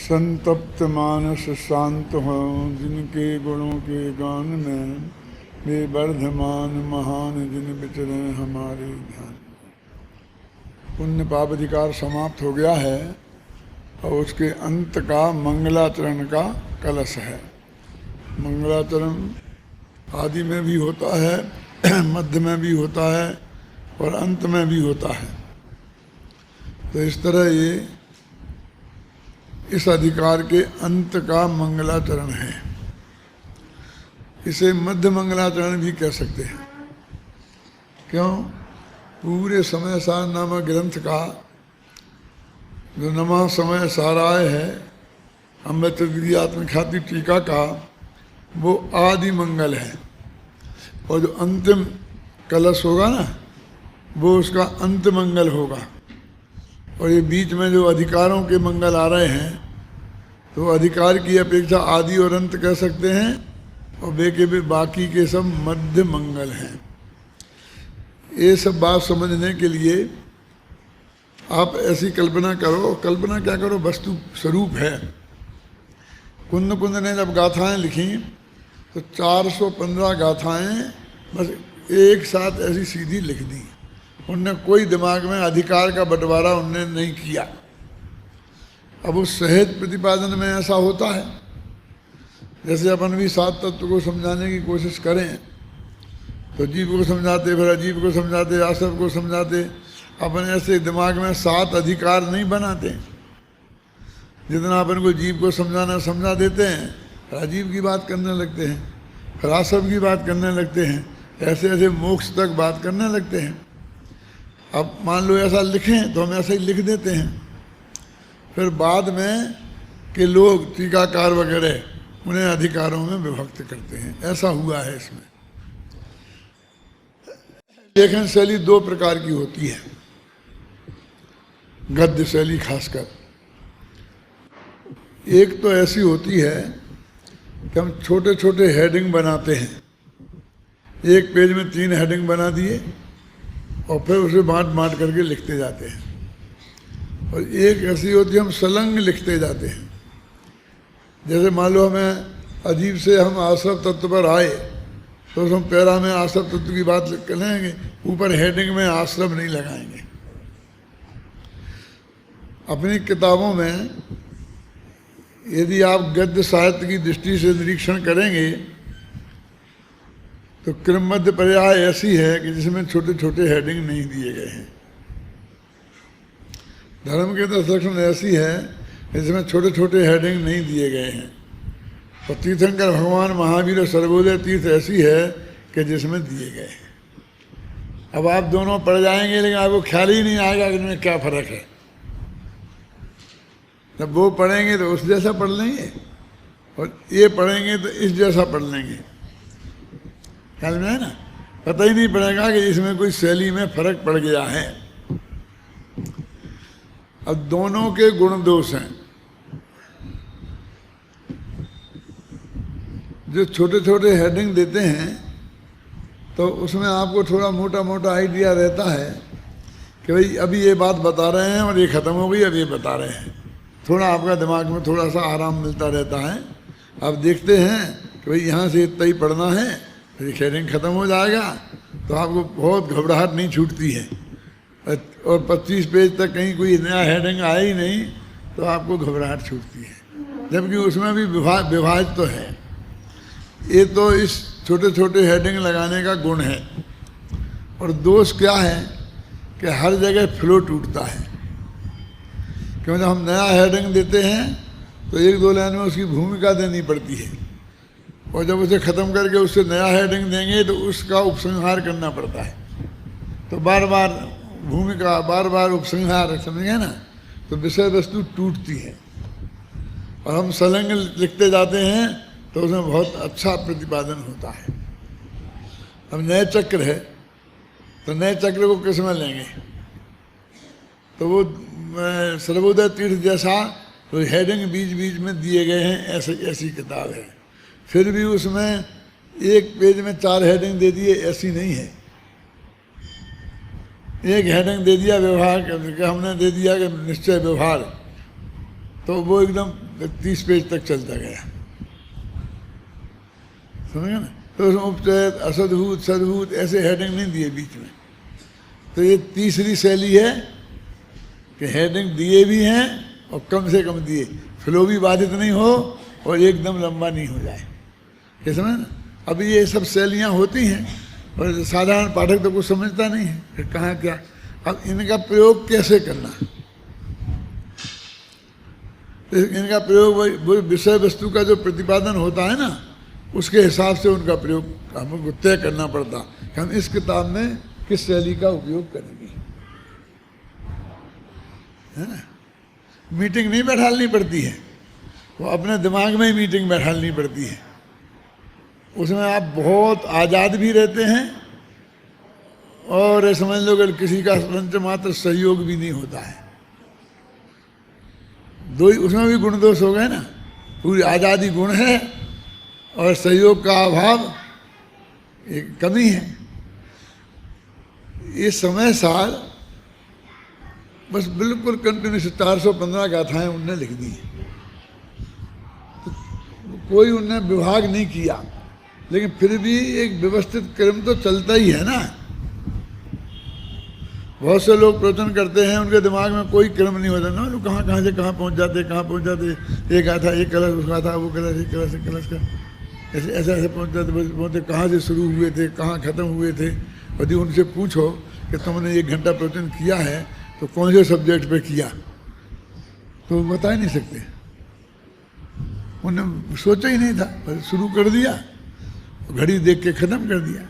संतप्त मानस शांत हो, जिनके गुणों के गान में वे वर्धमान महान, जिन विचरे हमारे ध्यान। पुण्य पाप अधिकार समाप्त हो गया है और उसके अंत का मंगलाचरण का कलश है। मंगलाचरण आदि में भी होता है, मध्य में भी होता है और अंत में भी होता है। तो इस तरह ये इस अधिकार के अंत का मंगलाचरण है। इसे मध्य मंगलाचरण भी कह सकते हैं। क्यों? पूरे समय सार नामक ग्रंथ का जो नमा समय साराय है, अमृत आत्मख्याति टीका का, वो आदि मंगल है। और जो अंतिम कलश होगा ना, वो उसका अंत मंगल होगा। और ये बीच में जो अधिकारों के मंगल आ रहे हैं, तो अधिकार की अपेक्षा आदि और अंत कह सकते हैं, और बाकी के सब मध्य मंगल हैं। ये सब बात समझने के लिए आप ऐसी कल्पना करो, कल्पना क्या करो, वस्तु स्वरूप है। कुंद कुंद ने जब गाथाएं लिखी तो 415 गाथाएं बस एक साथ ऐसी सीधी लिख दी। उनने कोई दिमाग में अधिकार का बंटवारा उनने नहीं किया। अब उस सहज प्रतिपादन में ऐसा होता है, जैसे अपन भी सात तत्व को समझाने की कोशिश करें तो जीव को समझाते, फिर अजीव को समझाते, आसव को समझाते। अपन ऐसे दिमाग में सात अधिकार नहीं बनाते। जितना अपन को जीव को समझाना समझा देते हैं, फिर अजीव की बात करने लगते हैं, फिर आसव की बात करने लगते हैं, ऐसे ऐसे मोक्ष तक बात करने लगते हैं। अब मान लो ऐसा लिखें तो हम ऐसा ही लिख देते हैं। फिर बाद में के लोग टीकाकार वगैरह उन्हें अधिकारों में विभक्त करते हैं। ऐसा हुआ है इसमें। लेखन शैली दो प्रकार की होती है, गद्य शैली खासकर। एक तो ऐसी होती है कि हम छोटे छोटे हेडिंग बनाते हैं। एक पेज में 3 हेडिंग बना दिए और फिर उसे बांट बांट करके लिखते जाते हैं। और एक ऐसी होती है हम सलंग लिखते जाते हैं। जैसे मान लो हमें अजीब से हम आश्रव तत्व पर आए तो हम पैरा में आश्रव तत्व की बात करेंगे, ऊपर हेडिंग में आश्रव नहीं लगाएंगे। अपनी किताबों में यदि आप गद्य साहित्य की दृष्टि से निरीक्षण करेंगे तो क्रमबद्ध पर्याय ऐसी है कि जिसमें छोटे छोटे हेडिंग नहीं दिए गए हैं। धर्म के दर्शन ऐसी है जिसमें छोटे छोटे हेडिंग नहीं दिए गए हैं। और तीर्थंकर भगवान महावीर और सर्वोदय तीर्थ ऐसी है कि जिसमें दिए गए हैं। अब आप दोनों पढ़ जाएंगे लेकिन आपको ख्याल ही नहीं आएगा कि इनमें क्या फर्क है। जब वो पढ़ेंगे तो उस जैसा पढ़ लेंगे, और ये पढ़ेंगे तो इस जैसा पढ़ लेंगे। ख्याल में है ना? पता ही नहीं पड़ेगा कि इसमें कोई शैली में फर्क पड़ गया है। अब दोनों के गुण दोष हैं। जो छोटे छोटे हेडिंग देते हैं तो उसमें आपको थोड़ा मोटा मोटा आइडिया रहता है कि भाई अभी ये बात बता रहे हैं और ये ख़त्म हो गई, अब ये बता रहे हैं। थोड़ा आपका दिमाग में थोड़ा सा आराम मिलता रहता है। आप देखते हैं कि भाई यहाँ से इतना ही पढ़ना है, फिर हेडिंग ख़त्म हो जाएगा तो आपको बहुत घबराहट नहीं छूटती है। और 25 पेज तक कहीं कोई नया हेडिंग आया ही नहीं तो आपको घबराहट छूटती है, जबकि उसमें भी विभाज तो है। ये तो इस छोटे छोटे हेडिंग लगाने का गुण है। और दोष क्या है कि हर जगह फ्लो टूटता है। क्योंकि जब हम नया हेडिंग देते हैं तो 1-2 लाइन में उसकी भूमिका देनी पड़ती है, और जब उसे ख़त्म करके उससे नया हेडिंग देंगे तो उसका उपसंहार करना पड़ता है। तो बार बार भूमिका, बार बार उपसंहार, समझे ना? तो विषय वस्तु टूटती है। और हम सलंग लिखते जाते हैं तो उसमें बहुत अच्छा प्रतिपादन होता है। अब नए चक्र है तो नए चक्र को किस में लेंगे? तो वो सर्वोदय तीर्थ जैसा तो हेडिंग बीच बीच में दिए गए हैं, ऐसी किताब है। फिर भी उसमें एक पेज में 4 हेडिंग दे दिए, ऐसी नहीं है। एक हेडिंग दे दिया व्यवहार का, हमने दे दिया कि निश्चय व्यवहार, तो वो एकदम 30 पेज तक चलता गया, समझ ना। तो उसमें उपचयत, असद्भूत, सद्भूत ऐसे हेडिंग नहीं दिए बीच में। तो ये तीसरी शैली है कि हेडिंग दिए भी हैं और कम से कम दिए, फ्लो भी बाधित नहीं हो और एकदम लंबा नहीं हो जाए, ये समझ ना। अभी ये सब शैलियाँ होती हैं और साधारण पाठक तो कुछ समझता नहीं है कि कहाँ क्या। अब इनका प्रयोग कैसे करना, तो इनका प्रयोग वही विषय वस्तु का जो प्रतिपादन होता है ना, उसके हिसाब से उनका प्रयोग हमको तय करना पड़ता कि हम इस किताब में किस शैली का उपयोग करेंगे, है ना। मीटिंग नहीं बैठालनी पड़ती है, वो अपने दिमाग में ही मीटिंग बैठालनी पड़ती है। उसमें आप बहुत आज़ाद भी रहते हैं और समझ लो कि किसी का पंच मात्र सहयोग भी नहीं होता है। दो ही उसमें भी गुण दोष हो गए ना, पूरी आज़ादी गुण है और सहयोग का अभाव एक कमी है। ये समय साल बस बिल्कुल कंटिन्यूस 415 गाथाएं उनने लिख दी हैं, तो कोई उनने विभाग नहीं किया, लेकिन फिर भी एक व्यवस्थित क्रम तो चलता ही है ना। बहुत से लोग प्रवचन करते हैं, उनके दिमाग में कोई क्रम नहीं होता ना, लोग कहाँ से कहाँ पहुँच जाते, एक गाथा एक कलश, उस गाथा वो कलश, एक कलश एक कलश का ऐसे ऐसे पहुँच जाते कहाँ से शुरू हुए थे, कहाँ ख़त्म हुए थे। यदि उनसे पूछो कि तुमने 1 घंटा प्रवचन किया है तो कौन से सब्जेक्ट पे किया, तो बता ही नहीं सकते। उन्होंने सोचा ही नहीं था, बस शुरू कर दिया, घड़ी देख के ख़त्म कर दिया।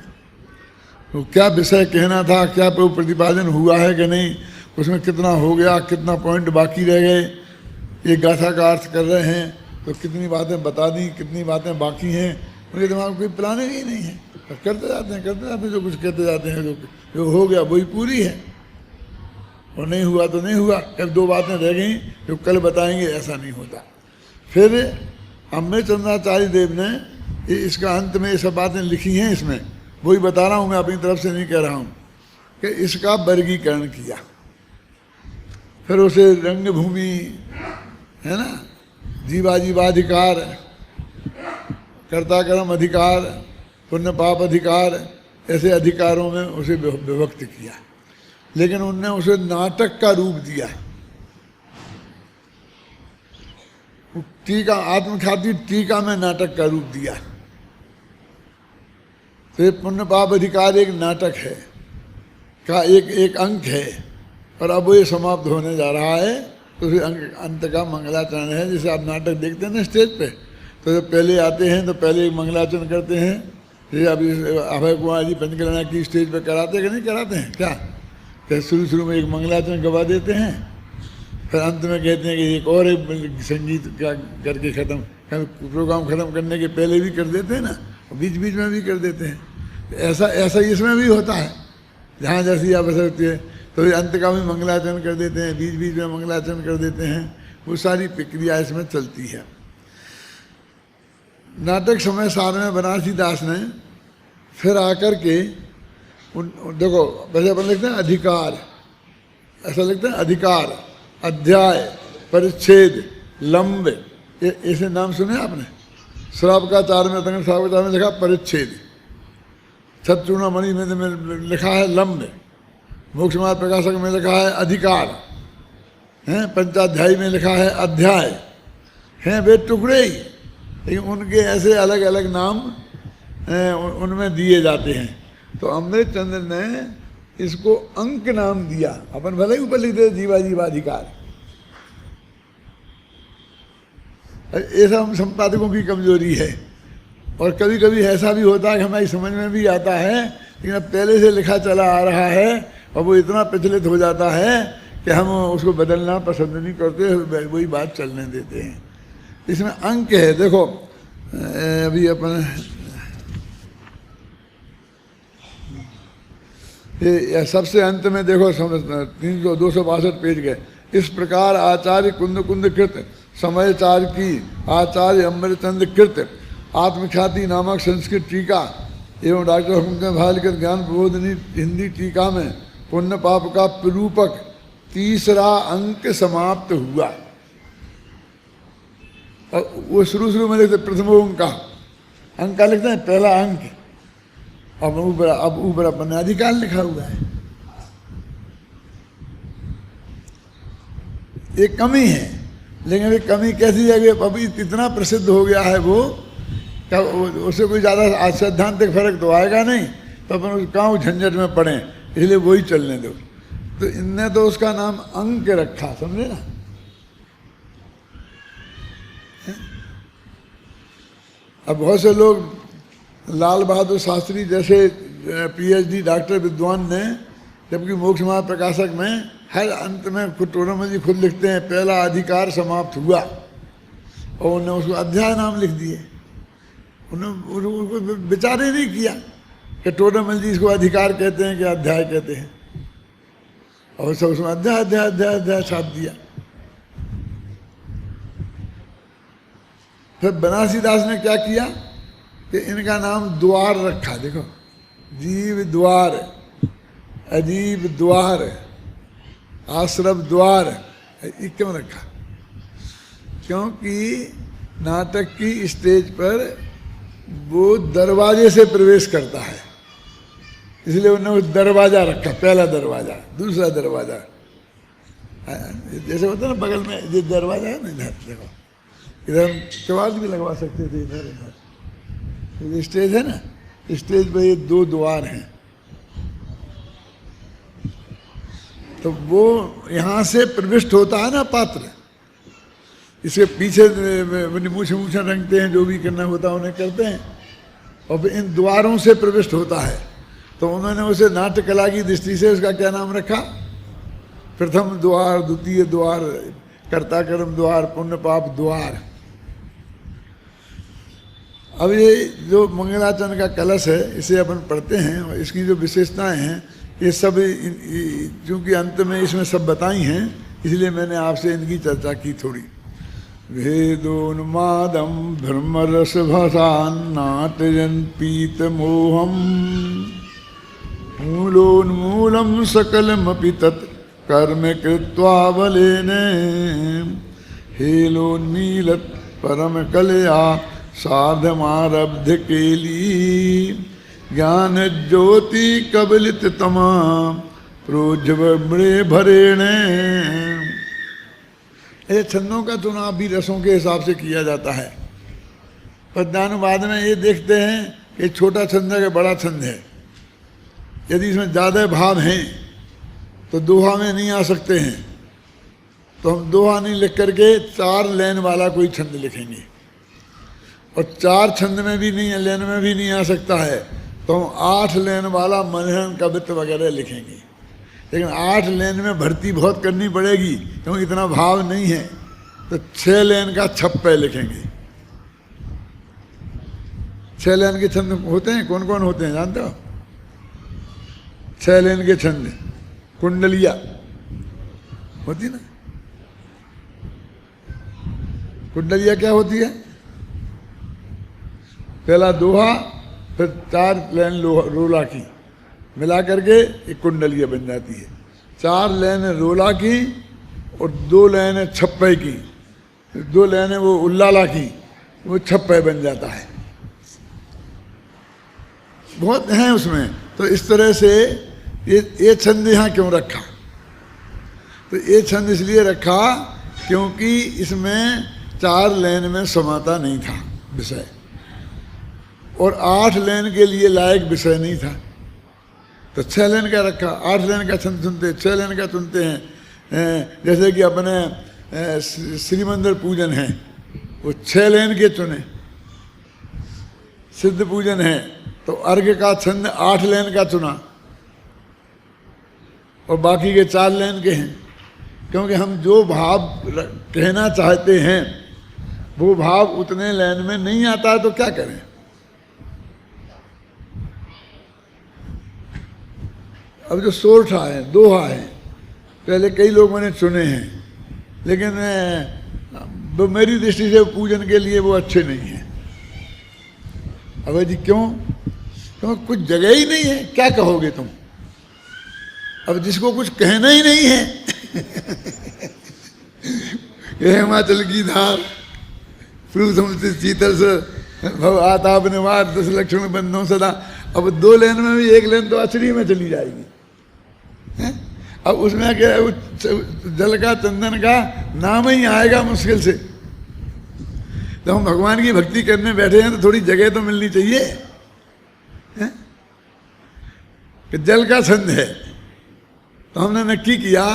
तो क्या विषय कहना था, क्या प्रतिपादन हुआ है कि नहीं, उसमें कितना हो गया, कितना पॉइंट बाकी रह गए, एक गाथा का अर्थ कर रहे हैं तो कितनी बातें बता दी, कितनी बातें बाकी हैं, उनके दिमाग में कोई प्लानिंग ही नहीं है। करते जाते हैं, जो कुछ कहते जाते हैं, जो हो गया वही पूरी है, और नहीं हुआ तो नहीं हुआ। कल 2 बातें रह गई जो कल बताएंगे, ऐसा नहीं होता। फिर अमृत चंद्राचार्य देव ने इसका अंत में ये सब बातें लिखी हैं, इसमें वही बता रहा हूँ, मैं अपनी तरफ से नहीं कह रहा हूँ, कि इसका वर्गीकरण किया। फिर उसे रंग भूमि है ना, जीवाधिकार, कर्ता कर्म अधिकार, पुण्य पाप अधिकार, ऐसे अधिकारों में उसे विभक्त किया। लेकिन उनने उसे नाटक का रूप दिया। टीका, आत्मख्याति टीका में नाटक का रूप दिया। तो पुण्य पाप अधिकार एक नाटक है का एक अंक है, और अब वो ये समाप्त होने जा रहा है। तो फिर अंत का मंगलाचरण है। जैसे आप नाटक देखते हैं ना स्टेज पे, तो जब पहले आते हैं तो पहले एक मंगलाचरण करते हैं। ये अभी अभय कुमार जी पंचकर्णा की स्टेज पे कराते कि नहीं कराते हैं क्या? फिर शुरू में एक मंगलाचरण गवा देते हैं, फिर अंत में कहते हैं कि एक और एक संगीत का करके ख़त्म, प्रोग्राम ख़त्म करने के पहले भी कर देते हैं ना, बीच बीच में भी कर देते हैं। ऐसा इसमें भी होता है, जहाँ जैसी आवश्यकता होती है तो अंत का भी मंगलाचरण कर देते हैं, बीच बीच में मंगलाचरण कर देते हैं। वो सारी प्रक्रिया इसमें चलती है। नाटक समय सार में बनारसी दास ने फिर आकर के देखो, वैसे अपन लिखते हैं अधिकार, ऐसा लिखते हैं अधिकार, अध्याय, परिच्छेद, लंब, ऐसे नाम सुने आपने? श्रावकाचार में, श्रावकाचार में लिखा परिच्छेद, छत्रचूड़ामणि में लिखा है लंब, मोक्ष मार्ग प्रकाशक में लिखा है अधिकार, हैं पंचाध्यायी में लिखा है अध्याय, हैं वे टुकड़े ही, लेकिन उनके ऐसे अलग अलग नाम उनमें दिए जाते हैं। तो अमृत चंद्र ने इसको अंक नाम दिया। अपन भले ही ऊपर लिख दे जीवाधिकार। ऐसा हम संपादकों की कमजोरी है, और कभी कभी ऐसा भी होता है कि हमारी समझ में भी आता है, लेकिन अब पहले से लिखा चला आ रहा है और वो इतना प्रचलित हो जाता है कि हम उसको बदलना पसंद नहीं करते, वही बात चलने देते हैं। इसमें अंक है, देखो अभी अपन ये सबसे अंत में देखो 262 पेज गए। इस प्रकार आचार्य कुंद कृत समयचार की आचार्य अमृतचंद्र कृत आत्मख्याति नामक संस्कृत टीका एवं डॉक्टर हुकुमचंद भालकर ज्ञान प्रबोधिनी हिंदी टीका में पुण्य पाप का प्ररूपक तीसरा अंक समाप्त हुआ। और वो शुरू शुरू में लिखते प्रथमो अंका, अंका लिखते हैं पहला अंक, अब ऊपर अपने अधिकार लिखा हुआ है। ये कमी है, लेकिन ये कमी कैसी है कि अभी इतना प्रसिद्ध हो गया है वो, क्या उससे कोई ज़्यादा सैद्धांतिक फर्क तो आएगा नहीं, तो अपन उस गाँव झंझट में पड़े, इसलिए वही चलने दो। तो इनने तो उसका नाम अंक रखा, समझे ना। अब बहुत से लोग लाल बहादुर शास्त्री जैसे पीएचडी डॉक्टर विद्वान ने, जबकि मोक्ष मार्ग प्रकाशक में हर अंत में खुद टोडरमल जी खुद लिखते हैं पहला अधिकार समाप्त हुआ, और उन्होंने उसको अध्याय नाम लिख दिए। उन्होंने उसको विचार ही नहीं किया कि टोडरमल जी इसको अधिकार कहते हैं कि अध्याय कहते हैं, और सब उसमें अध्याय अध्याय अध्याय अध्याय छाप दिया। फिर बनारसी दास ने क्या किया कि इनका नाम द्वार रखा, देखो जीव द्वार, अजीब द्वार, आश्रम द्वार, ये क्यों रखा? क्योंकि नाटक की स्टेज पर वो दरवाजे से प्रवेश करता है, इसलिए उन्होंने वो दरवाजा रखा, पहला दरवाजा, दूसरा दरवाजा। जैसे होता है ना बगल में ये दरवाजा है ना, इधर देखो, इधर हम कबाड़ भी लगवा सकते थे, इधर इधर ये स्टेज है ना, स्टेज पर ये दो द्वार हैं, तो वो यहाँ से प्रविष्ट होता है ना पात्र, इसके पीछे मूछे मूछे रंगते हैं, जो भी करना होता है उन्हें करते हैं, और फिर इन द्वारों से प्रविष्ट होता है। तो उन्होंने उसे नाट्य कला की दृष्टि से उसका क्या नाम रखा? प्रथम द्वार, द्वितीय द्वार, कर्ता कर्म द्वार, पुण्य पाप द्वार। अब ये जो मंगलाचरण का कलश है, इसे अपन पढ़ते हैं, और इसकी जो विशेषताएं हैं ये सब चूँकि अंत में इसमें सब बताई हैं, इसलिए मैंने आपसे इनकी चर्चा की थोड़ी। भेदोन्मादम ब्रह्मरस भसान्नाटयन् पीत मोहम मूलोन्मूलम सकलमपि तत् कर्म कृत्वा बलेन हेलोन्मीलत् परम कलया साधमारब्ध केली ज्ञान ज्योति कबलित तमाम प्रोज्वले भरेण। ये छंदों का चुनाव भी रसों के हिसाब से किया जाता है। पद्यानुवाद में ये देखते हैं कि छोटा छंद है कि बड़ा छंद है। यदि इसमें ज़्यादा भाव हैं तो दोहा में नहीं आ सकते हैं, तो हम दोहा नहीं लिख करके 4 लाइन वाला कोई छंद लिखेंगे, और 4 छंद में भी नहीं, लाइन में भी नहीं आ सकता है, तो हम 8 लाइन वाला मनहन कवित्व वगैरह लिखेंगे। लेकिन 8 लाइन में भर्ती बहुत करनी पड़ेगी, क्योंकि इतना भाव नहीं है, तो 6 लाइन का छप्पे लिखेंगे। 6 लाइन के छंद होते हैं, कौन कौन होते हैं जानते हो? 6 लाइन के छंद, कुंडलिया होती ना, कुंडलिया क्या होती है? पहला दोहा, फिर 4 लाइन रोला की मिला करके एक कुंडलिया बन जाती है। 4 लाइन रोला की और 2 लाइन छप्पे की, 2 लाइन वो उल्लाला की, वो छप्पे बन जाता है। बहुत हैं उसमें। तो इस तरह से ये छंद यहाँ क्यों रखा? तो ये छंद इसलिए रखा क्योंकि इसमें 4 लाइन में समाता नहीं था विषय, और 8 लाइन के लिए लायक विषय नहीं था, तो 6 लाइन का रखा। 8 लाइन का छंद सुनते, 6 लाइन का सुनते हैं। जैसे कि अपने श्री मंदिर पूजन है, वो 6 लाइन के चुने। सिद्ध पूजन है तो अर्घ्य का छंद 8 लाइन का चुना, और बाकी के 4 लाइन के हैं, क्योंकि हम जो भाव कहना चाहते हैं वो भाव उतने लाइन में नहीं आता है, तो क्या करें? अब जो सोरठा है, दोहा है, पहले कई लोग मैंने चुने हैं, लेकिन वो मेरी दृष्टि से पूजन के लिए वो अच्छे नहीं हैं। अबे जी क्यों? क्योंकि कुछ जगह ही नहीं है, क्या कहोगे तुम? अब जिसको कुछ कहना ही नहीं है ये हिमाचल की धार, समुद्र शीतल से भव आताप निवार 10 लक्षण बंधों सदा। अब 2 लेन में भी 1 लेन तो अचरी में चली जाएगी है? अब उसमें क्या है, जल का चंदन का नाम ही आएगा मुश्किल से। तो हम भगवान की भक्ति करने बैठे हैं तो थोड़ी जगह तो मिलनी चाहिए है? कि जल का छंद है तो हमने नक्की किया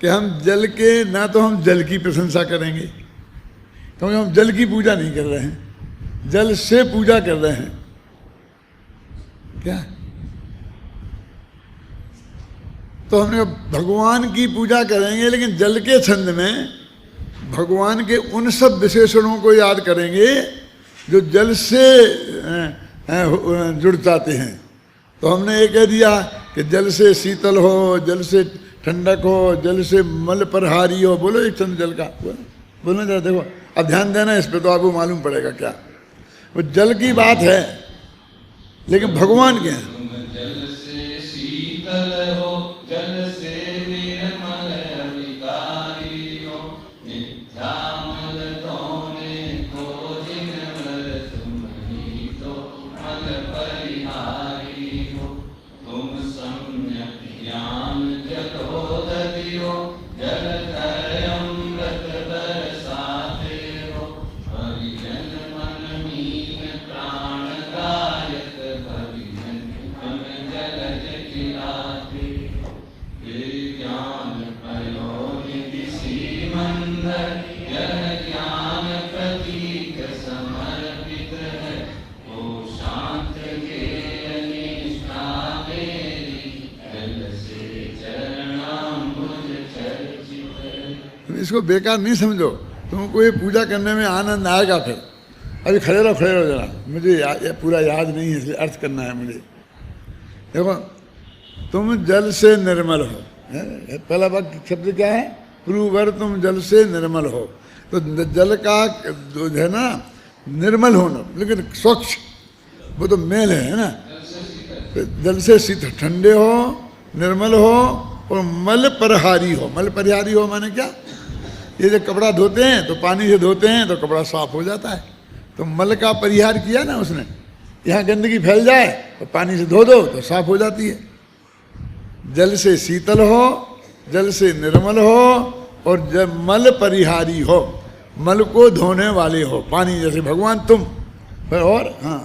कि हम जल के, ना तो हम जल की प्रशंसा करेंगे क्योंकि हम जल की पूजा नहीं कर रहे हैं, जल से पूजा कर रहे हैं। क्या तो हमने भगवान की पूजा करेंगे लेकिन जल के छंद में भगवान के उन सब विशेषणों को याद करेंगे जो जल से जुड़ जाते हैं। तो हमने ये कह दिया कि जल से शीतल हो, जल से ठंडक हो, जल से मल परहारी हो। बोलो एक छंद जल का, बोलो जरा, देखो अब ध्यान देना इस पे तो आपको मालूम पड़ेगा क्या। वो जल की बात है लेकिन भगवान के हैं। जल से शीतल हो, जल से निर्मल विकारी हो, नित्यामल तोने को जिनमल तुम ही तो मल परिहारी हो। तुम सम्यक ज्ञान जगोदरी हो, जल कर अमृत बरसाते हो। हरिजन मन मीन प्राणदायक, हरिजन मन जलज खिलाते। ये ज्ञान पयो निधि श्रीमंदर, यह ज्ञान प्रतीक समर्पित है। ओ शांत के निष्ठा मेरी, जल से चरणाम्बुज चर्चित है। इसको बेकार नहीं समझो, तुमको ये पूजा करने में आनंद आएगा। फिर अभी खड़े रहो जरा, मुझे ये पूरा याद नहीं है इसलिए अर्थ करना है मुझे। देखो तुम जल से निर्मल हो, पहला वाक्य शब्द क्या है, पुरुवर तुम जल से निर्मल हो। तो जल का जो है ना निर्मल होना, लेकिन स्वच्छ, वो तो मेल है ना। जल से शीतल, ठंडे हो, निर्मल हो और मल परिहारी हो। मल परिहारी हो माने क्या, ये जब कपड़ा धोते हैं तो पानी से धोते हैं तो कपड़ा साफ हो जाता है। तो मल का परिहार किया ना उसने, यहाँ गंदगी फैल जाए तो पानी से धो दो तो साफ हो जाती है। जल से शीतल हो, जल से निर्मल हो और जब मल परिहारी हो, मल को धोने वाले हो। पानी जैसे भगवान तुम। फिर और हाँ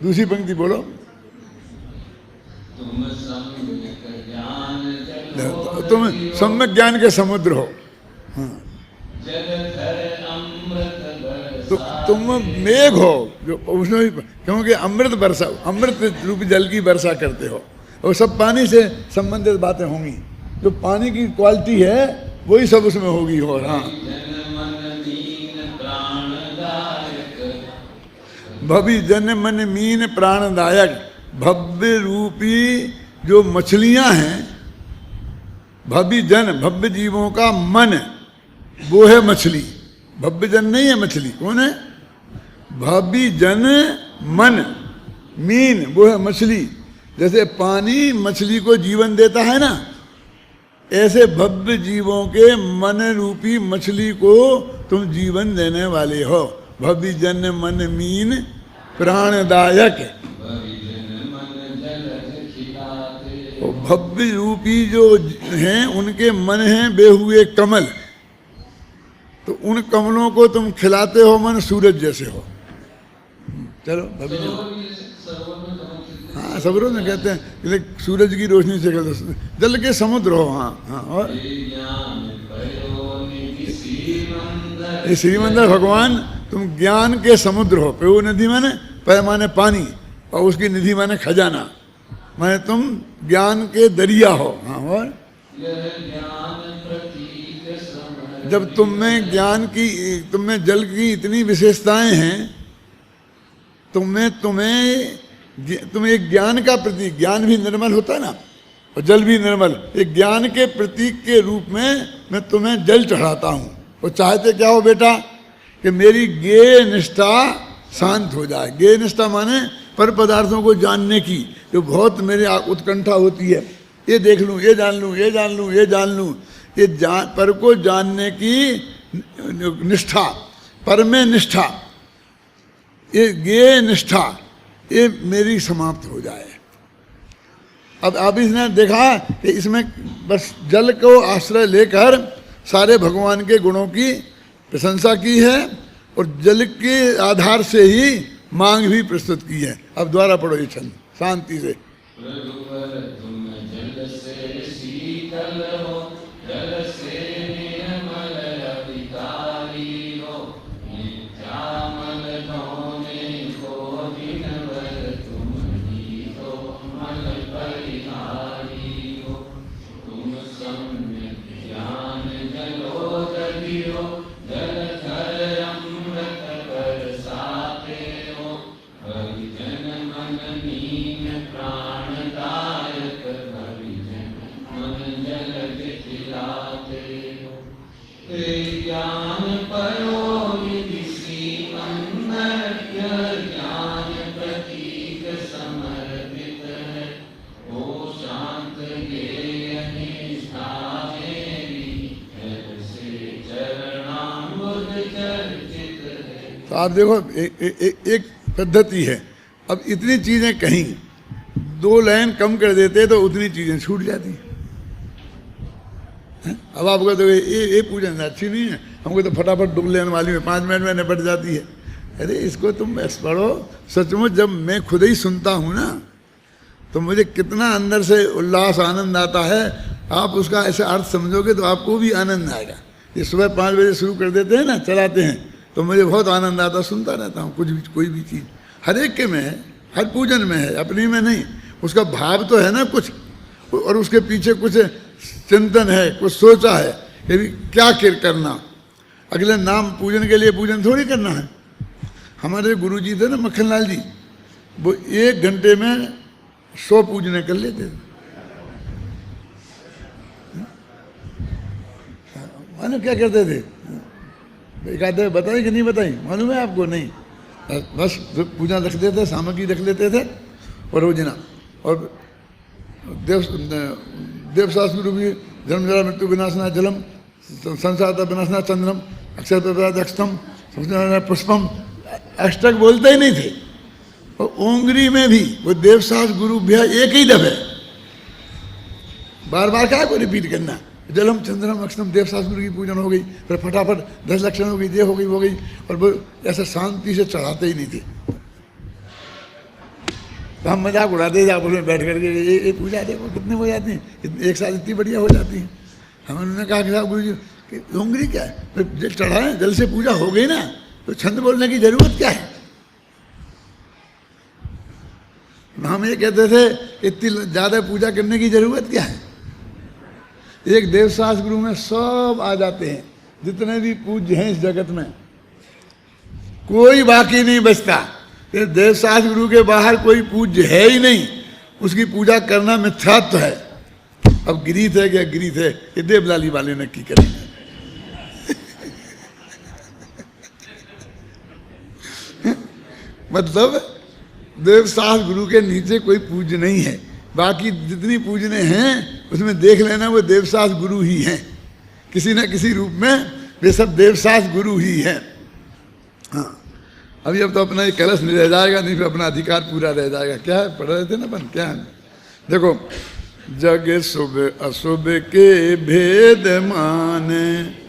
दूसरी पंक्ति बोलो। तुम सम्यक ज्ञान जल हो, तुम सम्यक ज्ञान के समुद्र हो। हाँ जलधर अमृत तो बरसा। तुम मेघ हो जो उसमें भी, क्योंकि अमृत वर्षा, अमृत रूपी जल की वर्षा करते हो और सब पानी से संबंधित बातें होंगी। जो पानी की क्वालिटी है वही सब उसमें होगी। और हाँ जन मन मीन प्राणदायक, भव्य जन मन मीन प्राणदायक। भव्य रूपी जो मछलियां हैं, भव्य जन, भव्य जीवों का मन, वो है मछली। भव्य जन नहीं है मछली, कौन है, भव्य जन मन, मीन वो है मछली। जैसे पानी मछली को जीवन देता है ना, ऐसे भव्य जीवों के मन रूपी मछली को तुम जीवन देने वाले हो। भव्य जन मन मीन प्राणदायक। और भव्य रूपी जो हैं उनके मन हैं बे हुए कमल, तो उन कमलों को तुम खिलाते हो मन सूरज जैसे हो। चलो भव्य, हाँ सरोवर में कहते हैं कि सूरज की रोशनी से कहते, जल के समुद्र हो। हाँ हाँ और ये श्रीमंदर भगवान तुम ज्ञान के समुद्र हो। पयो नदी माने पय माने पानी और उसकी निधि माने खजाना, माने तुम ज्ञान के दरिया हो। हाँ और जब तुम में ज्ञान की, तुम में जल की इतनी विशेषताएं हैं, तुम्हें एक ज्ञान का प्रतीक, ज्ञान भी निर्मल होता है ना और जल भी निर्मल, एक ज्ञान के प्रतीक के रूप में मैं तुम्हें जल चढ़ाता हूँ। और चाहते क्या हो बेटा, कि मेरी ज्ञेय निष्ठा शांत हो जाए। ज्ञेय निष्ठा माने पर पदार्थों को जानने की जो बहुत मेरे उत्कंठा होती है, ये देख लूँ, ये जान लूँ, ये जान लूँ, ये जान लूँ, ये पर को जानने की निष्ठा, परमे निष्ठा, ये निष्ठा ये मेरी समाप्त हो जाए। अब इसने देखा कि इसमें बस जल को आश्रय लेकर सारे भगवान के गुणों की प्रशंसा की है और जल के आधार से ही मांग भी प्रस्तुत की है। अब द्वारा पढ़ो ये छंद शांति से। रघुवर तुम जल से शीतल हो, जल से निर्मल अविकारी हो, नित्यामल धोने को दिनवर तुम ही हो, मल परिहारी हो। तुम सम्यक ज्ञान जलोदधि हो, जलधर अमृत बरसाते हो, हरिजन मन नीन प्राणदायक, हरिजन मन जल खिलाते हो। हे ज्ञान परोनिधि श्रीमन्नर्घ्य, ज्ञान प्रतीक समर्पित है, ओ शांत गेय निष्ठा मेरी, से चरणाम्बुज चर्चित है। तो आप देखो एक पद्धति है। अब इतनी चीजें कहीं 2 लाइन कम कर देते तो उतनी चीजें छूट जाती हैं। अब आपको तो ये पूजन अच्छी नहीं है, हमको तो फटाफट डुब लेने वाली में 5 मिनट में निपट जाती है। अरे इसको तुम बस पढ़ो। सचमुच जब मैं खुद ही सुनता हूँ ना तो मुझे कितना अंदर से उल्लास आनंद आता है। आप उसका ऐसे अर्थ समझोगे तो आपको भी आनंद आएगा। ये सुबह 5 बजे शुरू कर देते हैं ना, चलाते हैं, तो मुझे बहुत आनंद आता, सुनता रहता हूँ। कुछ भी कोई भी चीज़ हर एक के में है, हर पूजन में है, अपनी में नहीं। उसका भाव तो है ना कुछ, और उसके पीछे कुछ चिंतन है, कुछ सोचा है कि भी क्या करना। अगले नाम पूजन के लिए पूजन थोड़ी करना है। हमारे गुरुजी थे ना मक्खनलाल जी, वो 1 घंटे में 100 पूजने कर लेते थे। मालूम क्या करते थे? एक आधे बताई कि नहीं बताई, मालूम है आपको? नहीं, बस पूजा रख देते, सामग्री रख लेते थे और रोजना। और देवशास्त्र गुरु भी जन्म जरा मृत्यु विनाशना जलम, संसार विनाशना चंद्रम, अक्षर अक्षतम, पुष्पम, अष्टक बोलते ही नहीं थे। और ओंगरी में भी वो देवशास्त्र गुरु भी एक ही दफे, बार बार क्या को रिपीट करना। जलम चंद्रम अक्षतम, देवशास्त्र गुरु की पूजन हो गई, फिर फटाफट 10 लक्षण हो गई, ये हो गई, हो गई। और वो ऐसा शांति से चढ़ाते ही नहीं थे। तो हम मजाक उड़ाते थे आपस में बैठ करके, ये पूजा देखो कितने हो जाती हैं, एक साथ इतनी बढ़िया हो जाती है। हम उन्होंने कहा कि साहब गुरु जी कि ओंगरी क्या है, फिर चढ़ाएं, जल से पूजा हो गई ना, तो छंद बोलने की जरूरत क्या है। हम ये कहते थे इतनी ज़्यादा पूजा करने की जरूरत क्या है। एक देवशास्त्र गुरु में सब आ जाते हैं, जितने भी पूज्य हैं इस जगत में, कोई बाकी नहीं बचता। ये देवशास्त्र गुरु के बाहर कोई पूज्य है ही नहीं, उसकी पूजा करना मिथ्यात्व है। अब गिरीथ है क्या गिरीथ है, ये देवलाली वाले ने की करेंगे। मतलब देवशास्त्र गुरु के नीचे कोई पूज्य नहीं है। बाकी जितनी पूजने हैं उसमें देख लेना वो देवशास्त्र गुरु ही हैं, किसी न किसी रूप में वे सब देवशास्त्र गुरु ही हैं। हाँ, अभी अब तो अपना ये कलश नहीं रह जाएगा, नहीं फिर अपना अधिकार पूरा रह जाएगा। क्या है पढ़ रहे थे ना अपन, क्या है देखो, जग शुभ अशुभ के भेद माने,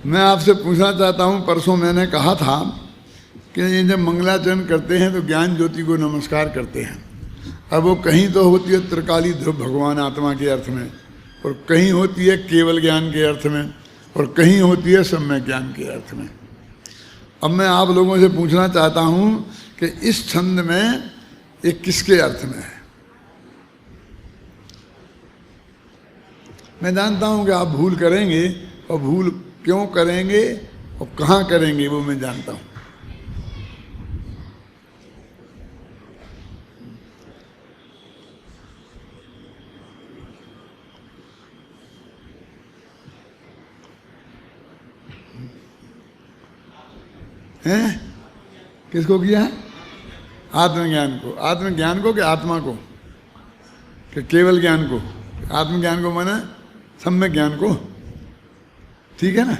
मैं आपसे पूछना चाहता हूँ, परसों मैंने कहा था कि ये जब मंगलाचरण करते हैं तो ज्ञान ज्योति को नमस्कार करते हैं। अब वो कहीं तो होती है त्रिकाली ध्रुव भगवान आत्मा के अर्थ में, और कहीं होती है केवल ज्ञान के अर्थ में, और कहीं होती है सम्यक ज्ञान के अर्थ में। अब मैं आप लोगों से पूछना चाहता हूँ कि इस छंद में ये किसके अर्थ में है। मैं जानता हूँ कि आप भूल करेंगे, और भूल क्यों करेंगे और कहाँ करेंगे वो मैं जानता हूँ। हैं? किसको किया है? आत्मज्ञान को। आत्मज्ञान को कि आत्मा को कि केवल ज्ञान को? आत्मज्ञान को माना सम्यक ज्ञान को, ठीक है ना?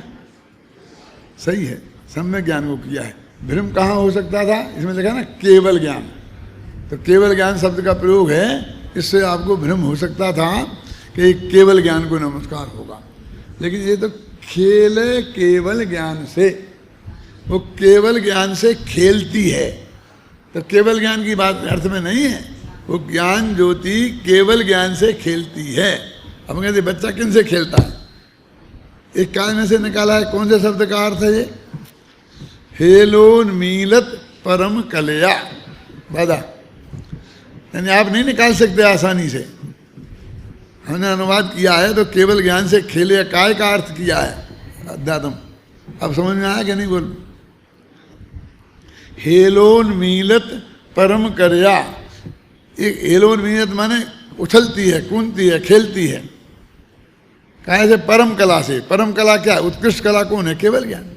सही है, सम्यक ज्ञान को किया है। भ्रम कहाँ हो सकता था? इसमें लिखा ना केवल ज्ञान। तो केवल ज्ञान शब्द का प्रयोग है, इससे आपको भ्रम हो सकता था कि केवल ज्ञान को नमस्कार होगा, लेकिन ये तो खेल है केवल ज्ञान से। वो केवल ज्ञान से खेलती है, तो केवल ज्ञान की बात अर्थ में नहीं है। वो ज्ञान ज्योति केवल ज्ञान से खेलती है। अब कहते बच्चा किन से खेलता है? एक काल में से निकाला है, कौन से शब्द का अर्थ है ये? हेलोन्मीलत परम कलया दादा, यानी आप नहीं निकाल सकते आसानी से। हमने अनुवाद किया है तो केवल ज्ञान से खेले काय का अर्थ किया है अध्यात्म। अब समझ में आया कि नहीं? बोल। हेलोन्मीलत परम कलया, एक हेलोन्मीलत माने उछलती है, कूदती है, खेलती है। कहा से? परम कला से। परम कला क्या? उत्कृष्ट कला कौन है? केवल ज्ञान।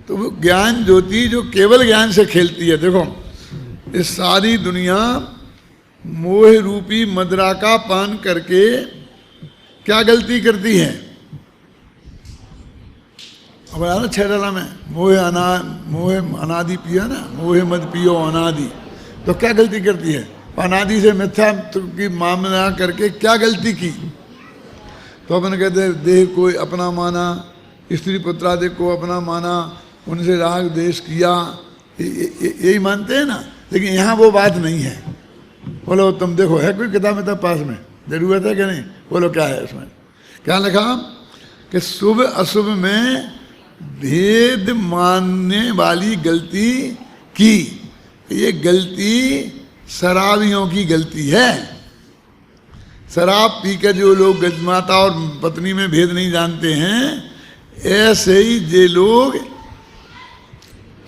तो वो ज्ञान ज्योति जो केवल ज्ञान से खेलती है। देखो इस सारी दुनिया मोह रूपी मदिरा का पान करके क्या गलती करती है? अब आया ना छेड़ला में, मोह अनादि पिया ना, मोह मत पियो अनादि। तो क्या गलती करती है? अनादि से मिथ्या की मामला करके क्या गलती की? तो अपन कहते हैं देह को अपना माना, स्त्री पुत्रादि को अपना माना, उनसे राग द्वेष किया, यही मानते हैं ना। लेकिन यहाँ वो बात नहीं है। बोलो तुम देखो, है कोई किताब पास में? जरूरत है कि नहीं? बोलो क्या है उसमें? क्या लिखा कि शुभ अशुभ में भेद मानने वाली गलती की। ये गलती शराबियों की गलती है। शराब पीकर जो लोग माता और पत्नी में भेद नहीं जानते हैं, ऐसे ही जे लोग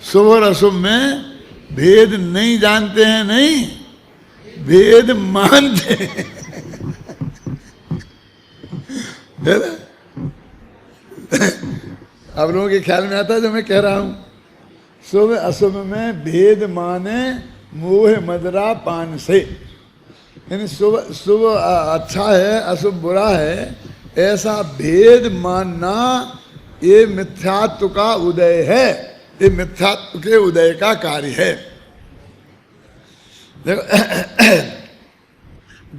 शुभ और अशुभ में भेद नहीं जानते हैं, नहीं भेद मानते हैं। आप लोगों के ख्याल में आता है जो मैं कह रहा हूं? शुभ अशुभ में भेद माने मोह मदिरा पान से। यानी शुभ अच्छा है, अशुभ बुरा है, ऐसा भेद मानना ये मिथ्यात्व का उदय है। ये मिथ्यात्व के उदय का कार्य है। देखो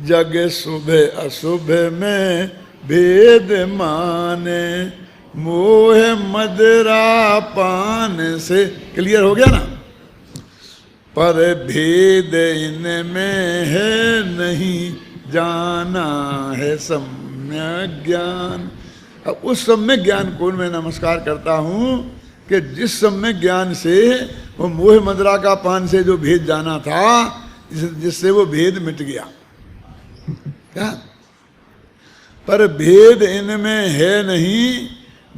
जग शुभ अशुभ में भेद माने मोह मदिरा पान से। क्लियर हो गया ना? पर भेद इनमें है नहीं जाना है सम्यक ज्ञान। अब उस सम्यक ज्ञान को मैं नमस्कार करता हूँ कि जिस सम्यक ज्ञान से वो मोह मदिरा का पान से जो भेद जाना था, जिससे वो भेद मिट गया। क्या? पर भेद इनमें है नहीं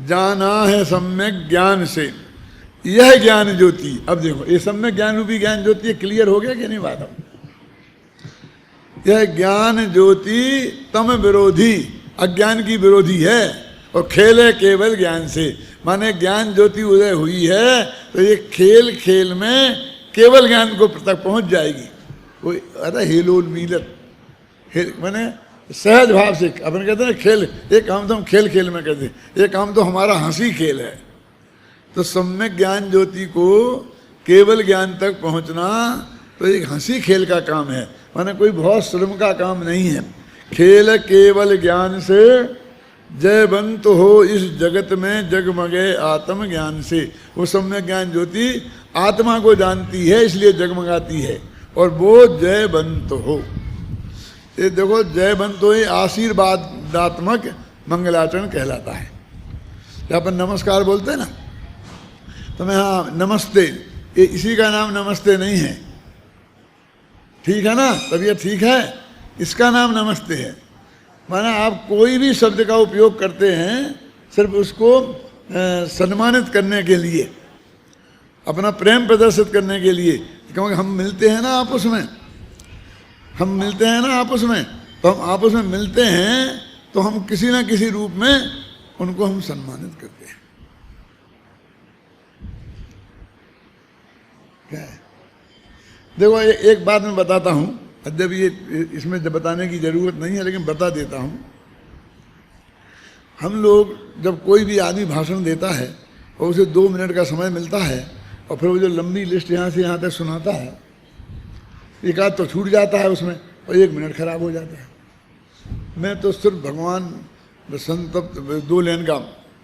जाना है सम्यक ज्ञान से। यह ज्ञान ज्योति, अब देखो ये सम्यक ज्ञान रूपी ज्ञान ज्योति क्लियर हो गया कि नहीं बात? अब यह ज्ञान ज्योति तम विरोधी, अज्ञान की विरोधी है और खेल है केवल ज्ञान से। माने ज्ञान ज्योति उदय हुई है तो ये खेल खेल में केवल ज्ञान को तक पहुंच जाएगी। वो अरे हेलोन्मीलत, माने सहज भाव से अपन कहते हैं खेल। एक काम तो हम खेल खेल में कहते हैं, एक काम तो हमारा हंसी खेल है। तो सम्यक ज्ञान ज्योति को केवल ज्ञान तक पहुंचना तो एक हंसी खेल का काम है, माने कोई बहुत श्रम का काम नहीं है। खेल केवल ज्ञान से जयवंत हो इस जगत में जगमगे आत्म ज्ञान से। वो सम्यक ज्ञान ज्योति आत्मा को जानती है इसलिए जगमगाती है, और वो जयवंत हो। ये देखो जयवंत हो आशीर्वादात्मक मंगलाचरण कहलाता है। जब अपन नमस्कार बोलते हैं ना, तो मैं हाँ नमस्ते, ये इसी का नाम नमस्ते नहीं है, ठीक है ना? तब ये ठीक है, इसका नाम नमस्ते है। माना आप कोई भी शब्द का उपयोग करते हैं सिर्फ उसको सम्मानित करने के लिए, अपना प्रेम प्रदर्शित करने के लिए। क्योंकि हम मिलते हैं ना आपस में, हम मिलते हैं ना आपस में, तो हम आपस में मिलते हैं तो हम किसी ना किसी रूप में उनको हम सम्मानित करते हैं। क्या है? देखो एक बात मैं बताता हूँ, अद्यप ये इसमें बताने की जरूरत नहीं है, लेकिन बता देता हूँ। हम लोग जब कोई भी आदमी भाषण देता है और उसे 2 मिनट का समय मिलता है और फिर वो जो लंबी लिस्ट यहाँ से यहाँ तक सुनाता है, एक आध तो छूट जाता है उसमें और 1 मिनट खराब हो जाता है। मैं तो सिर्फ भगवान संतप्त 2 लाइन का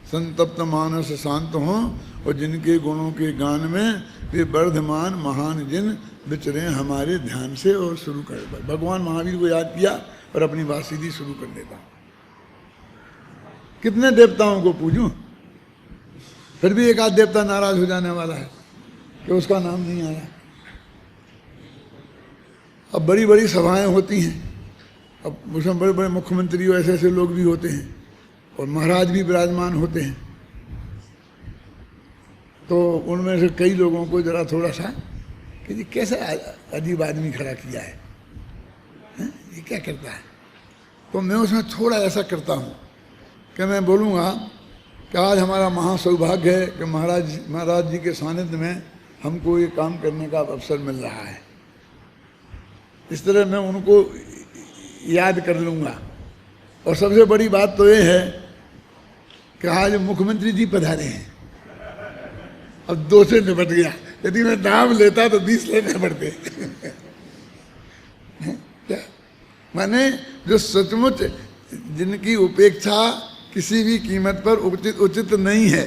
संतप्त मानस शांत हों और जिनके गुणों के गान में वे वर्धमान महान जिन विचरे हमारे ध्यान से, और शुरू कर भगवान महावीर को याद किया और अपनी बात सीधी शुरू कर देता हूँ। कितने देवताओं को पूजूं, फिर भी एक आध देवता नाराज हो जाने वाला है कि उसका नाम नहीं आया। अब बड़ी बड़ी सभाएं होती हैं, अब उसमें बड़े बड़े मुख्यमंत्री और ऐसे ऐसे लोग भी होते हैं और महाराज भी विराजमान होते हैं, तो उनमें से कई लोगों को जरा थोड़ा सा कि जी कैसा अजीब आदमी खड़ा किया है, ये क्या करता है। तो मैं उसमें थोड़ा ऐसा करता हूँ कि मैं बोलूँगा कि आज हमारा महासौभाग्य है कि महाराज जी के सानिध्य में हमको ये काम करने का अवसर मिल रहा है। इस तरह मैं उनको याद कर लूँगा। और सबसे बड़ी बात तो ये है कि आज मुख्यमंत्री जी पधारे हैं, अब 2 से निपट गया। यदि मैं नाम लेता तो 20 लेने पड़ते। क्या माने, जो सचमुच जिनकी उपेक्षा किसी भी कीमत पर उचित नहीं है,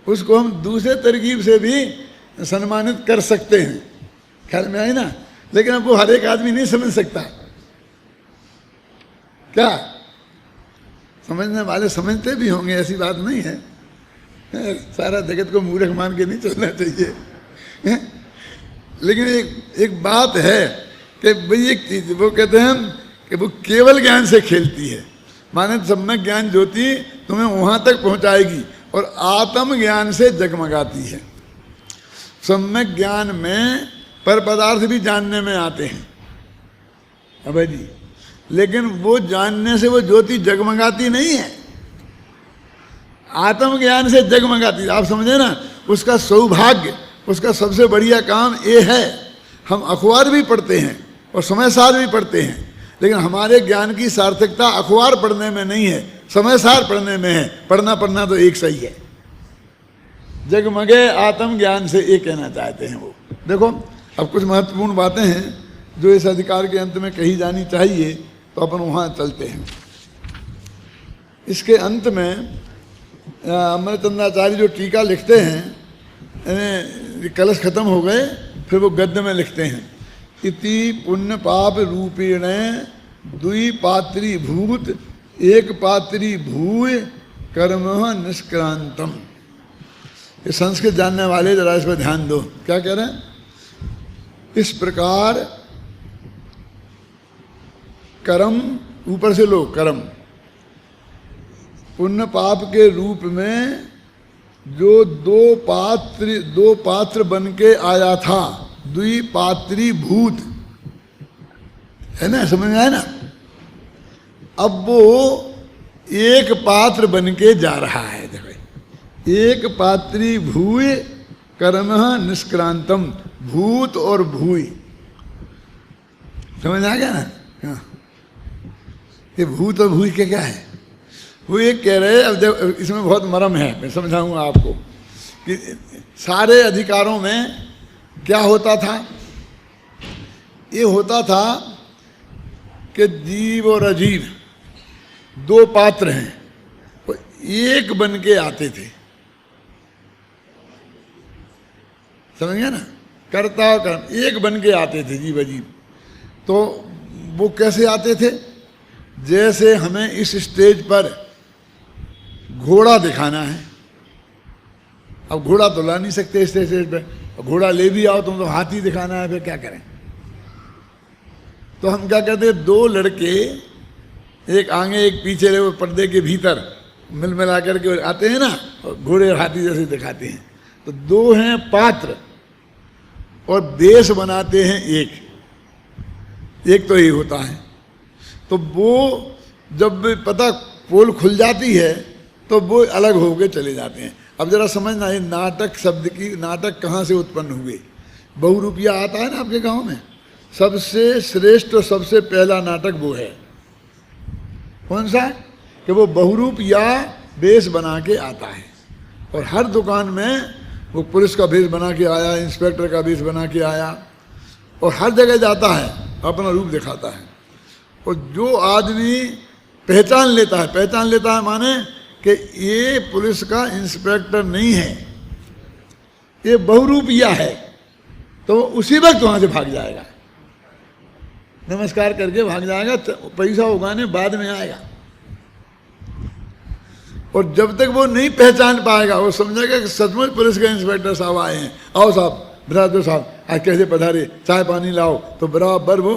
उसको हम दूसरे तरकीब से भी सम्मानित कर सकते हैं। ख्याल में आई ना? लेकिन अब वो हर एक आदमी नहीं समझ सकता। क्या समझने वाले समझते भी होंगे, ऐसी बात नहीं है। सारा जगत को मूर्ख मान के नहीं चलना चाहिए। लेकिन एक बात है कि भाई एक चीज वो कहते हैं कि वो केवल ज्ञान से खेलती है। माने सम्यक ज्ञान ज्योति तुम्हें वहां तक पहुंचाएगी और आत्म ज्ञान से जगमगाती है। सम्यक ज्ञान में पर पदार्थ भी जानने में आते हैं अभय जी, लेकिन वो जानने से वो ज्योति जगमगाती नहीं है, आत्मज्ञान से जगमगाती। आप समझे ना? उसका सौभाग्य, उसका सबसे बढ़िया काम ये है। हम अखबार भी पढ़ते हैं और समय सार भी पढ़ते हैं, लेकिन हमारे ज्ञान की सार्थकता अखबार पढ़ने में नहीं है, समय सार पढ़ने में है। पढ़ना तो एक सही है। जगमगे आत्मज्ञान से ये कहना चाहते हैं वो। देखो अब कुछ महत्वपूर्ण बातें हैं जो इस अधिकार के अंत में कही जानी चाहिए, तो अपन वहाँ चलते हैं। इसके अंत में अमरचंद्राचार्य जो टीका लिखते हैं, कलश खत्म हो गए, फिर वो गद्य में लिखते हैं, इति पुण्य पाप रूपेण द्विपात्री भूत एक पात्री भूय कर्म निष्क्रांतम। ये संस्कृत जानने वाले जरा इस पर ध्यान दो। क्या कह रहे हैं? इस प्रकार कर्म, ऊपर से लो, कर्म पुण्य पाप के रूप में जो दो पात्र बन के आया था, द्विपात्री भूत है ना, समझ में आया ना? अब वो एक पात्र बन के जा रहा है। देखो, एक पात्री भूय कर्म निष्क्रांतम, भूत और भूय, समझ आ गया ना? हाँ, ये भूत और भूय के क्या है? वो ये कह रहे, अब जब इसमें बहुत मर्म है, मैं समझाऊंगा आपको कि सारे अधिकारों में क्या होता था। ये होता था कि जीव और अजीव 2 पात्र हैं, वो एक बन के आते थे। समझ गया ना? कर्ता और कर्म एक बन के आते थे, जीव अजीव। तो वो कैसे आते थे? जैसे हमें इस स्टेज पर घोड़ा दिखाना है, अब घोड़ा तो ला नहीं सकते इस स्टेज पे, घोड़ा ले भी आओ तुम तो हाथी दिखाना है, फिर क्या करें? तो हम क्या कहते हैं, 2 लड़के एक आगे एक पीछे रहे, वो पर्दे के भीतर मिल मिला करके आते हैं ना, और घोड़े और हाथी जैसे दिखाते हैं। तो 2 हैं पात्र और देश बनाते हैं एक तो ये होता है। तो वो जब पता पोल खुल जाती है तो वो अलग होके चले जाते हैं। अब जरा समझना, ये नाटक शब्द की, नाटक कहाँ से उत्पन्न हुए? बहुरूपिया आता है ना आपके गांव में, सबसे श्रेष्ठ और सबसे पहला नाटक वो है। कौन सा? कि वो बहुरूप या वेश बना के आता है, और हर दुकान में वो पुलिस का वेश बना के आया, इंस्पेक्टर का वेश बना के आया, और हर जगह जाता है, अपना रूप दिखाता है। और जो आदमी पहचान लेता है माने कि ये पुलिस का इंस्पेक्टर नहीं है, ये बहुरूपिया है, तो उसी वक्त वहां से भाग जाएगा, नमस्कार करके भाग जाएगा, पैसा उगाने बाद में आएगा। और जब तक वो नहीं पहचान पाएगा, वो समझेगा कि सचमुच पुलिस के इंस्पेक्टर साहब आए हैं, आओ साहब, बरादर साहब आज कैसे पधारे, चाय पानी लाओ, तो बराबर वो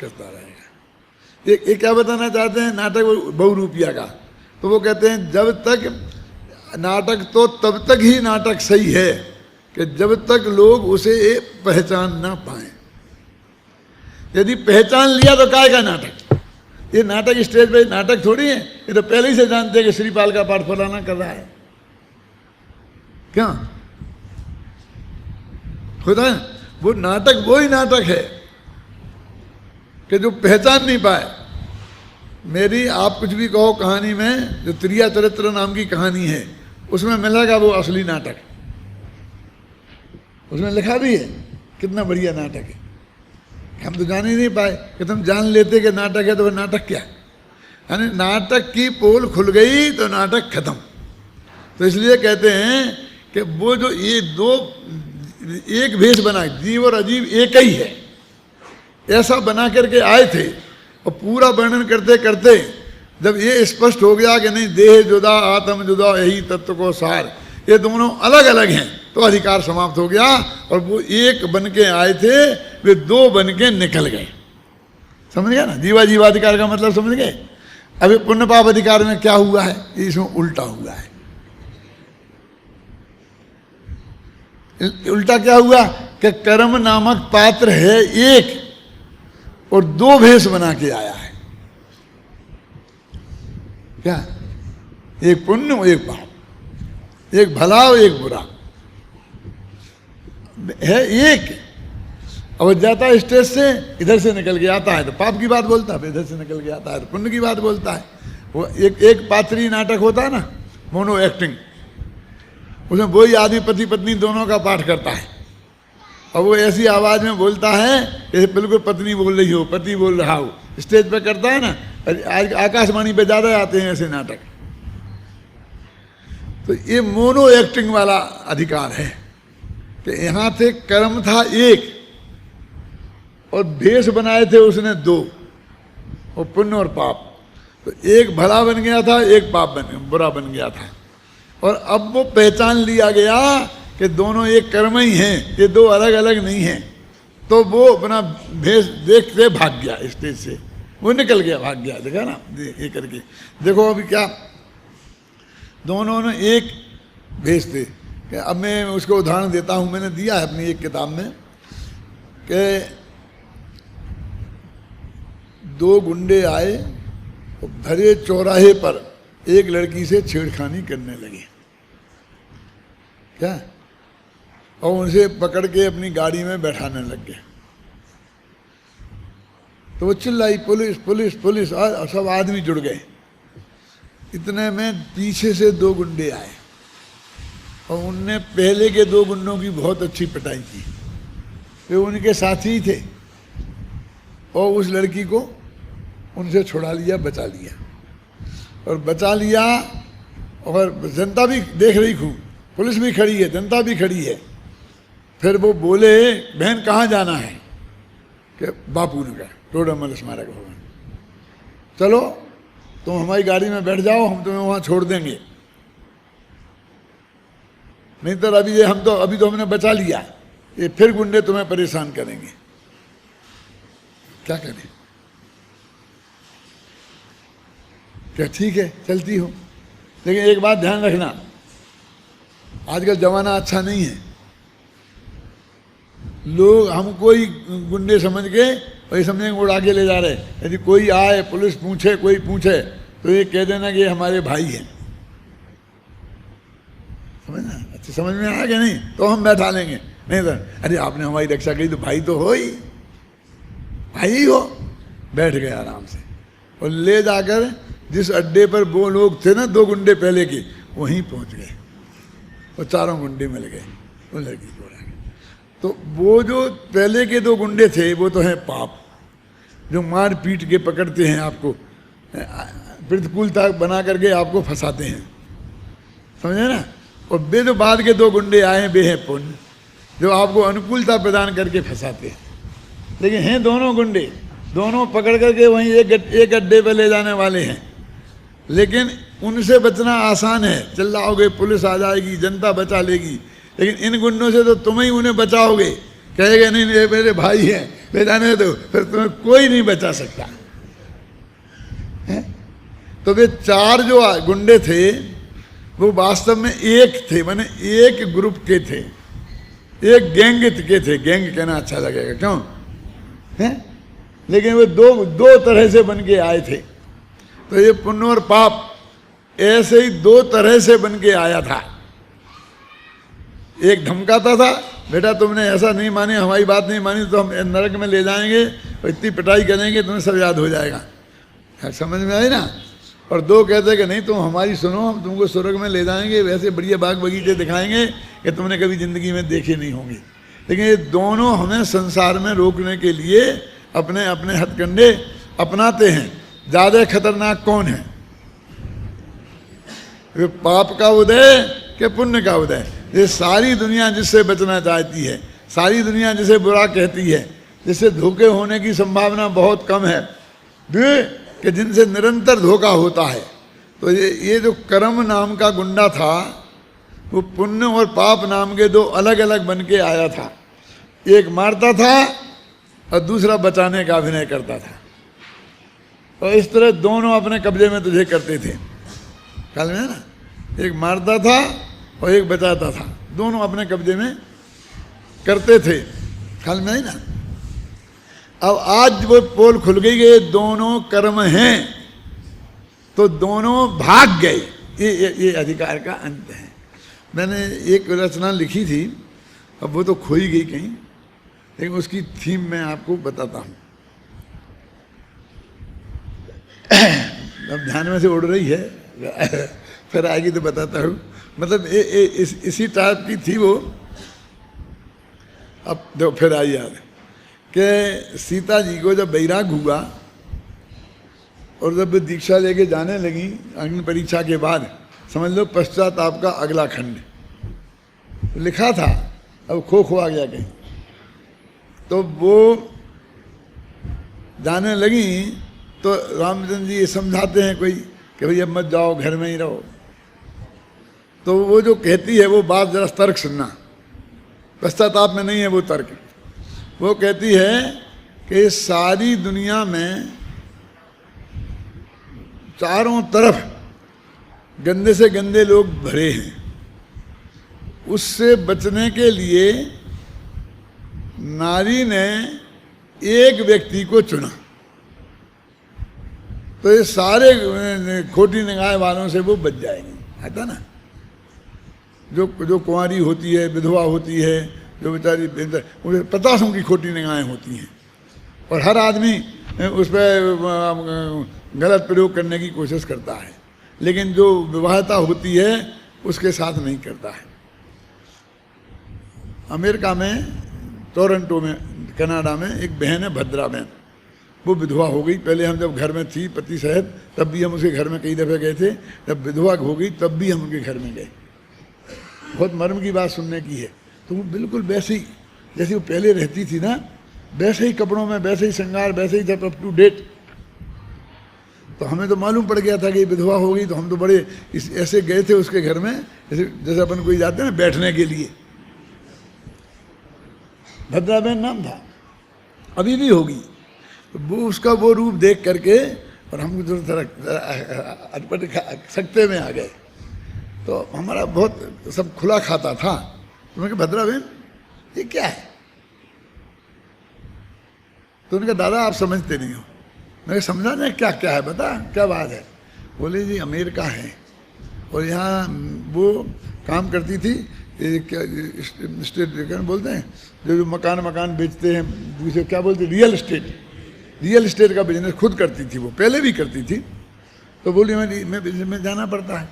करता रहेगा। ये क्या बताना चाहते हैं नाटक बहुरूपिया का? तो वो कहते हैं जब तक नाटक, तो तब तक ही नाटक सही है कि जब तक लोग उसे पहचान ना पाए। यदि पहचान लिया तो काय का नाटक? ये नाटक स्टेज पे नाटक थोड़ी है, ये तो पहले ही से जानते हैं कि श्रीपाल का पाठ फलाना कर रहा है। क्या होता है? वो नाटक वही नाटक है कि जो पहचान नहीं पाए। मेरी आप कुछ भी कहो कहानी में, जो त्रिया चरित्र नाम की कहानी है, उसमें मिलेगा वो असली नाटक, उसमें लिखा भी है कितना बढ़िया नाटक है। हम तो जान ही नहीं पाए कि तुम जान लेते कि नाटक है, तो वह नाटक क्या? यानी नाटक की पोल खुल गई तो नाटक खत्म। तो इसलिए कहते हैं कि वो जो ये दो एक भेष बना, जीव और अजीव एक ही है, ऐसा बना करके आए थे। और पूरा वर्णन करते करते जब ये स्पष्ट हो गया कि नहीं, देह जुदा आत्म जुदा यही तत्व को सार, ये दोनों अलग अलग हैं, तो अधिकार समाप्त हो गया। और वो एक बन के आए थे, वे दो बन के निकल गए। समझ गया ना? जीवा जीवाधिकार का मतलब समझ गए? अभी पुण्य पाप अधिकार में क्या हुआ है, इसमें उल्टा हुआ है। उल्टा क्या हुआ कि कर्म नामक पात्र है एक, और दो भेष बना के आया है। क्या? एक पुण्य और एक पाप, एक भला और एक बुरा है एक। अब जाता है स्टेज से, इधर से निकल के आता है तो पाप की बात बोलता है, इधर से निकल के आता है तो पुण्य की बात बोलता है। वो एक पात्री नाटक होता है ना, मोनो एक्टिंग, उसमें वही आदमी पति पत्नी दोनों का पाठ करता है, और वो ऐसी आवाज में बोलता है जैसे बिल्कुल पत्नी बोल रही हो, पति बोल रहा हो। स्टेज पे करता है ना, आज आकाशवाणी पे ज्यादा आते हैं ऐसे नाटक। तो ये मोनो एक्टिंग वाला अधिकार है कि यहां थे कर्म था एक, और भेष बनाए थे उसने दो, और पुण्य और पाप। तो एक भला बन गया था, एक पाप बुरा बन गया था। और अब वो पहचान लिया गया कि दोनों एक कर्म ही हैं, ये दो अलग अलग नहीं हैं। तो वो अपना भेष देखते भाग गया स्टेज से, वो निकल गया, भाग गया। देखा ना ये करके? देखो अभी क्या, दोनों ने एक भेष थे। अब मैं उसको उदाहरण देता हूँ, मैंने दिया है अपनी एक किताब में कि दो गुंडे आए और भरे चौराहे पर एक लड़की से छेड़खानी करने लगे। क्या? और उनसे पकड़ के अपनी गाड़ी में बैठाने लग गए। तो वो चिल्लाई पुलिस पुलिस पुलिस, और सब आदमी जुड़ गए। इतने में पीछे से दो गुंडे आए और उनने पहले के दो गुंडों की बहुत अच्छी पिटाई की। वे उनके साथी थे, और उस लड़की को उनसे छुड़ा लिया, बचा लिया। और बचा लिया, और जनता भी देख रही खूब, पुलिस भी खड़ी है, जनता भी खड़ी है। फिर वो बोले, बहन कहाँ जाना है? कि बापू नगर, टोडरमल स्मारक भवन। चलो तुम हमारी गाड़ी में बैठ जाओ, हम तुम्हें वहाँ छोड़ देंगे। नहीं तो अभी तो हमने बचा लिया, ये फिर गुंडे तुम्हें परेशान करेंगे। क्या करें? क्या ठीक है, चलती हो, लेकिन एक बात ध्यान रखना, आजकल जमाना अच्छा नहीं है। लोग हमको ही गुंडे समझ के और ये समझेंगे उड़ा के ले जा रहे। यदि कोई आए, पुलिस पूछे, कोई पूछे, तो ये कह देना कि ये हमारे भाई हैं। समझना? अच्छा समझ में आया कि नहीं? तो हम बैठा लेंगे। नहीं तो अरे आपने हमारी रक्षा की तो भाई तो हो ही, भाई हो। बैठ गए आराम से और ले जाकर जिस अड्डे पर वो लोग थे ना 2 गुंडे पहले के, वहीं पहुंच गए और चारों गुंडे मिल गए वो लड़की को। तो वो जो पहले के 2 गुंडे थे वो तो हैं पाप, जो मार पीट के पकड़ते हैं आपको, प्रतिकूलता बना करके आपको फंसाते हैं, समझे ना। और वे जो बाद के 2 गुंडे आए वे हैं पुण्य, जो आपको अनुकूलता प्रदान करके फंसाते हैं। लेकिन हैं दोनों गुंडे, दोनों पकड़ करके वहीं एक अड्डे पर ले जाने वाले हैं। लेकिन उनसे बचना आसान है, चिल्लाओगे पुलिस आ जाएगी, जनता बचा लेगी। लेकिन इन गुंडों से तो तुम ही उन्हें बचाओगे, कहेगा नहीं ये मेरे भाई हैं, ले जाने दो, फिर तुम्हें कोई नहीं बचा सकता है? तो वे 4 जो गुंडे थे वो वास्तव में एक थे, माने एक ग्रुप के थे, एक गैंग के थे। गैंग कहना अच्छा लगेगा, क्यों है? लेकिन वो दो तरह से बन के आए थे। तो ये पुण्य और पाप ऐसे ही 2 तरह से बन के आया था। एक धमकाता था, बेटा तुमने ऐसा नहीं माने, हमारी बात नहीं मानी तो हम नरक में ले जाएंगे और इतनी पिटाई करेंगे तुम्हें सब याद हो जाएगा। समझ में आई ना। और 2 कहते कि नहीं तुम हमारी सुनो, हम तुमको स्वर्ग में ले जाएंगे, वैसे बढ़िया बाग बगीचे दिखाएंगे कि तुमने कभी ज़िंदगी में देखे नहीं होंगे। लेकिन ये दोनों हमें संसार में रोकने के लिए अपने अपने हथकंडे अपनाते हैं। ज़्यादा खतरनाक कौन है? वे पाप का उदय कि पुण्य का उदय? ये सारी दुनिया जिससे बचना चाहती है, सारी दुनिया जिसे बुरा कहती है, जिससे धोखे होने की संभावना बहुत कम है, कि जिनसे निरंतर धोखा होता है। तो ये जो कर्म नाम का गुंडा था वो पुण्य और पाप नाम के 2 अलग अलग बन के आया था। एक मारता था और दूसरा बचाने का अभिनय करता था। और इस तरह दोनों अपने कब्जे में तुझे करते थे। ख्याल में है ना? एक मारता था और एक बचाता था, दोनों अपने कब्जे में करते थे। ख्याल में है ना? अब आज वो पोल खुल गई कि दोनों कर्म हैं, तो दोनों भाग गए। ये अधिकार का अंत है। मैंने एक रचना लिखी थी, अब वो तो खोई गई कहीं, लेकिन उसकी थीम मैं आपको बताता हूँ। अब ध्यान में से उड़ रही है, फिर आएगी तो बताता हूँ। मतलब इसी टाइप की थी वो। अब देखो फिर आई याद कि सीता जी को जब वैराग हुआ और जब दीक्षा लेके जाने लगी अग्नि परीक्षा के बाद, समझ लो पश्चाताप का अगला खंड लिखा था, अब खो आ गया कहीं। तो वो जाने लगी तो रामचंद्र जी ये समझाते हैं कोई कि भाई अब मत जाओ, घर में ही रहो। तो वो जो कहती है वो बात जरा तर्क सुनना, पश्चाताप में नहीं है वो तर्क। वो कहती है कि सारी दुनिया में चारों तरफ गंदे से गंदे लोग भरे हैं, उससे बचने के लिए नारी ने एक व्यक्ति को चुना। तो ये सारे खोटी निगाह वालों से वो बच जाएंगे। आता ना, जो कुंवारी होती है, विधवा होती है, जो बेचारी उसे 50 की खोटी निगाहें होती हैं, और हर आदमी उस पर गलत प्रयोग करने की कोशिश करता है, लेकिन जो विवाहता होती है उसके साथ नहीं करता है। अमेरिका में टोरंटो में, कनाडा में एक बहन है भद्रा बहन, वो विधवा हो गई। पहले हम जब घर में थी पति सहित तब भी हम उसके घर में कई दफ़े गए थे, जब विधवा हो गई तब भी हम उनके घर में गए। बहुत मर्म की बात सुनने की है। तो वो बिल्कुल वैसे ही जैसे वो पहले रहती थी ना, वैसे ही कपड़ों में, वैसे ही श्रृंगार, वैसे ही सब अप टू डेट। तो हमें तो मालूम पड़ गया था कि विधवा हो गई, तो हम तो बड़े ऐसे गए थे उसके घर में जैसे अपन कोई जाते हैं ना बैठने के लिए। भद्राबेन नाम था, अभी भी होगी। तो वो उसका वो रूप देख करके और हम जो अटपट सकते में आ गए। तो हमारा बहुत सब खुला खाता था। तो मैंने कहा भद्राबेन ये क्या है? तो उन्होंने कहा दादा आप समझते नहीं हो। मैंने समझा नहीं क्या क्या है, बता क्या बात है। बोले जी अमेरिका है और यहाँ वो काम करती थी ये क्या स्टेट बोलते हैं, जो मकान बेचते हैं दूसरे, क्या बोलते हैं, रियल एस्टेट का बिजनेस खुद करती थी, वो पहले भी करती थी। तो बोली मैं बिजनेस में जाना पड़ता है,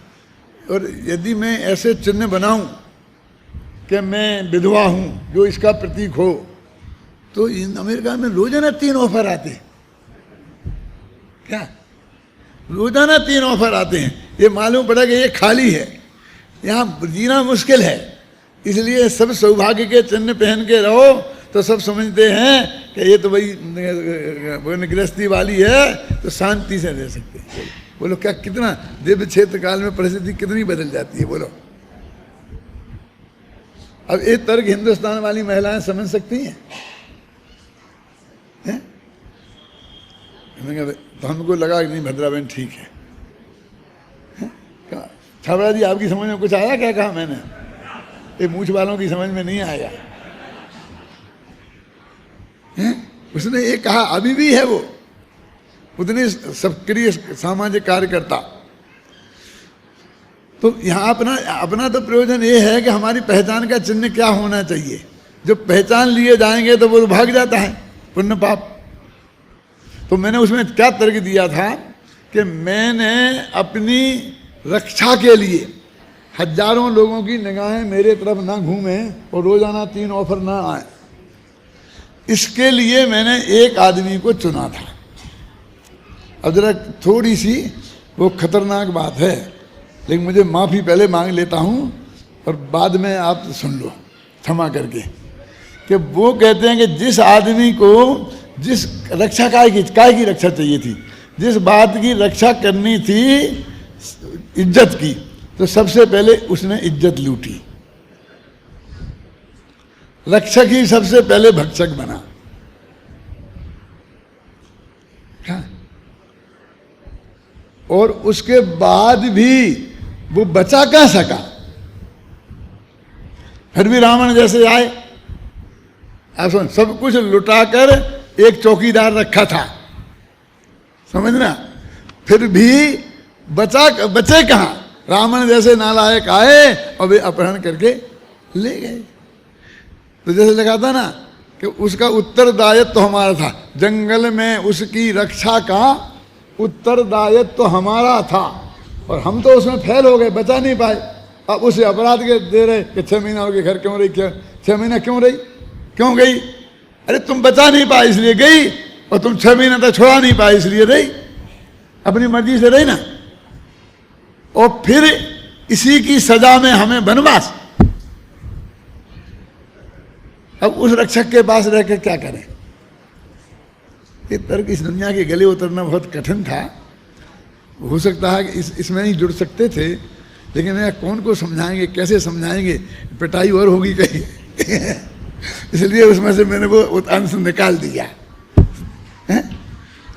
और यदि मैं ऐसे चिन्ह बनाऊं कि मैं विधवा हूं जो इसका प्रतीक हो, तो इन अमेरिका में रोजाना 3 ऑफर आते हैं। क्या रोजाना 3 ऑफर आते हैं। ये मालूम पड़ा कि ये खाली है, यहाँ जीना मुश्किल है, इसलिए सब सौभाग्य के चिन्ह पहन के रहो। तो सब समझते हैं कि ये तो भाई गृहस्थी वाली है, तो शांति से रह सकते हैं। बोलो क्या, कितना दिव्य क्षेत्र काल में परिस्थिति कितनी बदल जाती है। बोलो अब ये तर्क हिंदुस्तान वाली महिलाएं समझ सकती हैं? तो हमको लगा कि नहीं, भद्रा बहन ठीक है। छाबड़ा जी, आपकी समझ में कुछ आया? क्या कहा मैंने? ये मूछ वालों की समझ में नहीं आया है? उसने ये कहा, अभी भी है वो उतने सक्रिय सामाजिक कार्यकर्ता। तो यहाँ अपना तो प्रयोजन ये है कि हमारी पहचान का चिन्ह क्या होना चाहिए। जो पहचान लिए जाएंगे तो वो भाग जाता है पुण्य पाप। तो मैंने उसमें क्या तर्क दिया था कि मैंने अपनी रक्षा के लिए हजारों लोगों की निगाहें मेरे तरफ ना घूमे और रोजाना 3 ऑफर ना आए, इसके लिए मैंने एक आदमी को चुना था। अब जरा थोड़ी सी वो खतरनाक बात है, लेकिन मुझे माफ़ी पहले मांग लेता हूँ और बाद में आप सुन लो क्षमा करके, कि वो कहते हैं कि जिस आदमी को जिस रक्षा काय की रक्षा चाहिए थी, जिस बात की रक्षा करनी थी, इज्जत की, तो सबसे पहले उसने इज्जत लूटी। रक्षक ही सबसे पहले भक्षक बना। और उसके बाद भी वो बचा कहां सका। फिर भी रावण जैसे आए, आप सब कुछ लुटाकर एक चौकीदार रखा था, समझना, फिर भी बचे कहां। रावण जैसे नालायक आए और वे अपहरण करके ले गए। तो जैसे लगा था ना कि उसका उत्तरदायित्व तो हमारा था, जंगल में उसकी रक्षा का उत्तरदायित्व तो हमारा था, और हम तो उसमें फेल हो गए, बचा नहीं पाए। अब उसे अपराध के दे रहे कि 6 महीना हो गए, घर क्यों रही, क्या 6 महीना क्यों रही, क्यों गई? अरे तुम बचा नहीं पाए इसलिए गई, और तुम 6 महीना तक छोड़ा नहीं पाए इसलिए रही, अपनी मर्जी से रही ना। और फिर इसी की सजा में हमें वनवास। अब उस रक्षक के पास रहकर क्या करें? ये तर्क इस दुनिया के गले उतरना बहुत कठिन था। हो सकता है कि इसमें नहीं जुड़ सकते थे, लेकिन मैं कौन को समझाएंगे, कैसे समझाएंगे, पिटाई और होगी कहीं इसलिए उसमें से मैंने वो अंश निकाल दिया है?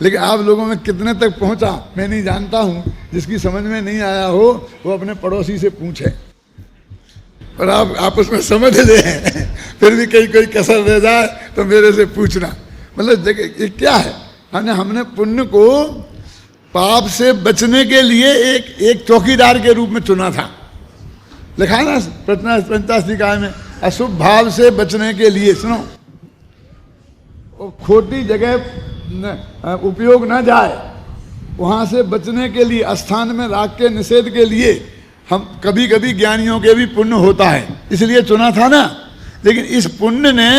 लेकिन आप लोगों में कितने तक पहुंचा मैं नहीं जानता हूं। जिसकी समझ में नहीं आया हो वो अपने पड़ोसी से पूछे, और आप आपस में समझ ले फिर भी कहीं कोई कसर रह जाए तो मेरे से पूछना। मतलब देखिए ये क्या है, हमने पुण्य को पाप से बचने के लिए एक चौकीदार के रूप में चुना था। लिखा है ना पंचाशनिकाय में, अशुभ भाव से बचने के लिए, सुनो, और खोटी जगह उपयोग ना जाए, वहां से बचने के लिए, स्थान में राग के निषेध के लिए हम कभी कभी ज्ञानियों के भी पुण्य होता है, इसलिए चुना था ना। लेकिन इस पुण्य ने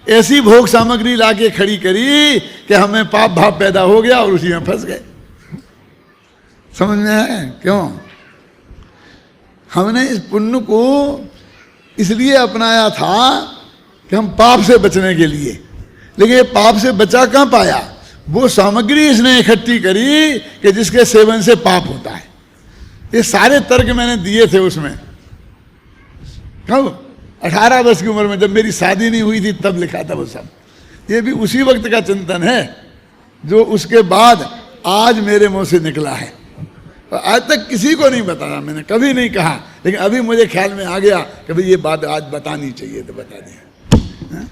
ऐसी भोग सामग्री लाके खड़ी करी कि हमें पाप भाव पैदा हो गया और उसी में फंस गए। समझ में है क्यों? हमने इस पुण्य को इसलिए अपनाया था कि हम पाप से बचने के लिए, लेकिन ये पाप से बचा कहां पाया? वो सामग्री इसने इकट्ठी करी कि जिसके सेवन से पाप होता है। ये सारे तर्क मैंने दिए थे उसमें। कब? 18 वर्ष की उम्र में, जब मेरी शादी नहीं हुई थी तब लिखा था वो सब। ये भी उसी वक्त का चिंतन है जो उसके बाद आज मेरे मुंह से निकला है। आज तक किसी को नहीं बताया मैंने, कभी नहीं कहा, लेकिन अभी मुझे ख्याल में आ गया कि भाई ये बात आज बतानी चाहिए, तो बता दिया।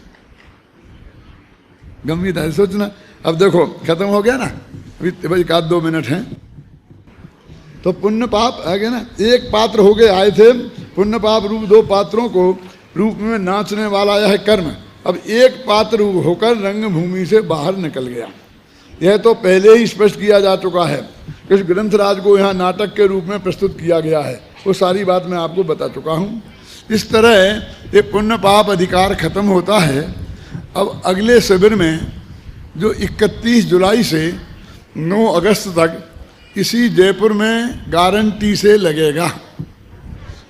गंभीरता है सोचना। अब देखो खत्म हो गया ना, अभी भाई 1-2 मिनट हैं, तो पुण्य पाप है क्या ना, एक पात्र हो के आए थे, पुण्य पाप रूप दो पात्रों को रूप में नाचने वाला यह कर्म अब एक पात्र रूप होकर रंगभूमि से बाहर निकल गया। यह तो पहले ही स्पष्ट किया जा चुका है। इस ग्रंथराज को यहाँ नाटक के रूप में प्रस्तुत किया गया है, वो सारी बात मैं आपको बता चुका हूँ। इस तरह ये पुण्य पाप अधिकार खत्म होता है। अब अगले शिविर में जो 31 जुलाई से 9 अगस्त तक इसी जयपुर में गारंटी से लगेगा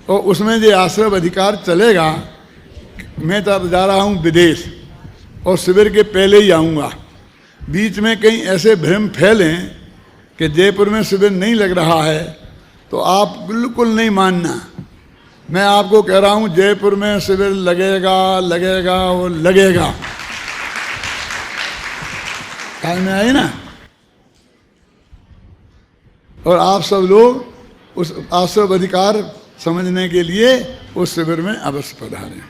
और उसमें ये आश्रय अधिकार चलेगा। मैं तो जा रहा हूँ विदेश और शिविर के पहले ही आऊँगा। बीच में कहीं ऐसे भ्रम फैलें कि जयपुर में शिविर नहीं लग रहा है तो आप बिल्कुल नहीं मानना। मैं आपको कह रहा हूँ जयपुर में शिविर लगेगा लगेगा और लगेगा। ख्याल में आई ना। और आप सब लोग उस आश्रय अधिकार समझने के लिए उस शिविर में अवश्य पधारें।